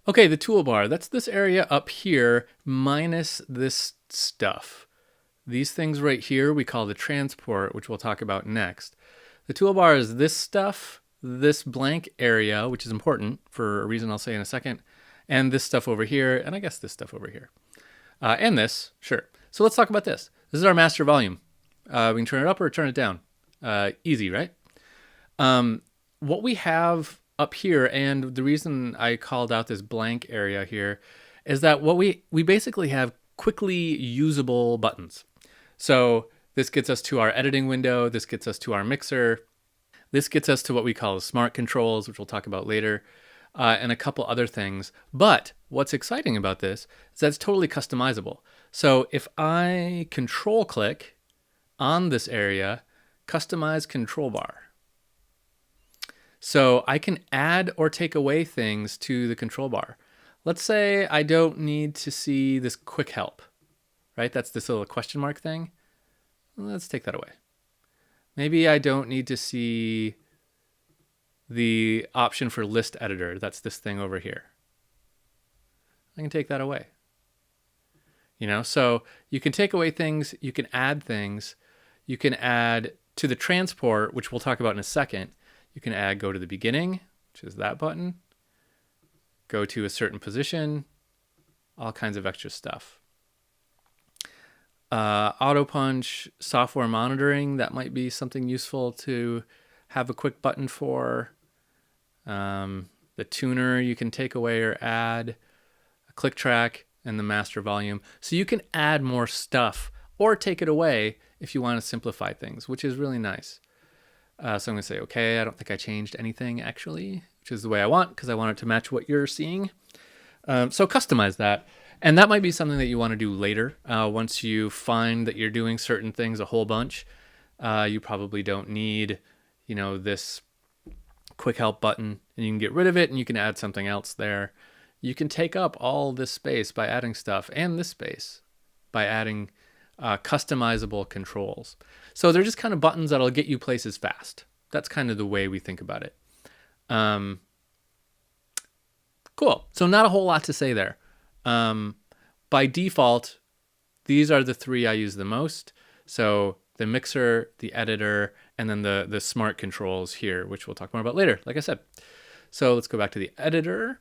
Okay, the toolbar, that's this area up here minus this stuff. These things right here we call the transport, which we'll talk about next. The toolbar is this stuff, this blank area, which is important for a reason I'll say in a second, and this stuff over here, and I guess this stuff over here. And this, sure. So let's talk about this. This is our master volume. We can turn it up or turn it down. Easy, right? What we have up here, and the reason I called out this blank area here, is that what we basically have quickly usable buttons. So this gets us to our editing window. This gets us to our mixer. This gets us to what we call smart controls, which we'll talk about later, and a couple other things. But what's exciting about this is that it's totally customizable. So if I control click on this area, customize control bar. So I can add or take away things to the control bar. Let's say I don't need to see this quick help, right? That's this little question mark thing. Let's take that away. Maybe I don't need to see the option for list editor. That's this thing over here. I can take that away. So you can take away things, you can add things, you can add to the transport, which we'll talk about in a second. You can add go to the beginning, which is that button, go to a certain position, all kinds of extra stuff. Auto punch, software monitoring, that might be something useful to have a quick button for. The tuner you can take away or add, a click track, and the master volume. So you can add more stuff or take it away if you want to simplify things, which is really nice. So I'm going to say, okay, I don't think I changed anything actually, which is the way I want because I want it to match what you're seeing. So customize that. And that might be something that you want to do later. Once you find that you're doing certain things a whole bunch, you probably don't need, this quick help button, and you can get rid of it and you can add something else there. You can take up all this space by adding stuff and this space by adding customizable controls. So they're just kind of buttons that'll get you places fast. That's kind of the way we think about it. Cool. So not a whole lot to say there. By default, these are the three I use the most. So the mixer, the editor, and then the smart controls here, which we'll talk more about later, like I said. So let's go back to the editor,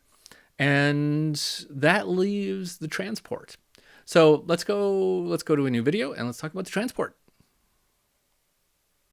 and that leaves the transport. So let's go to a new video and let's talk about the transport.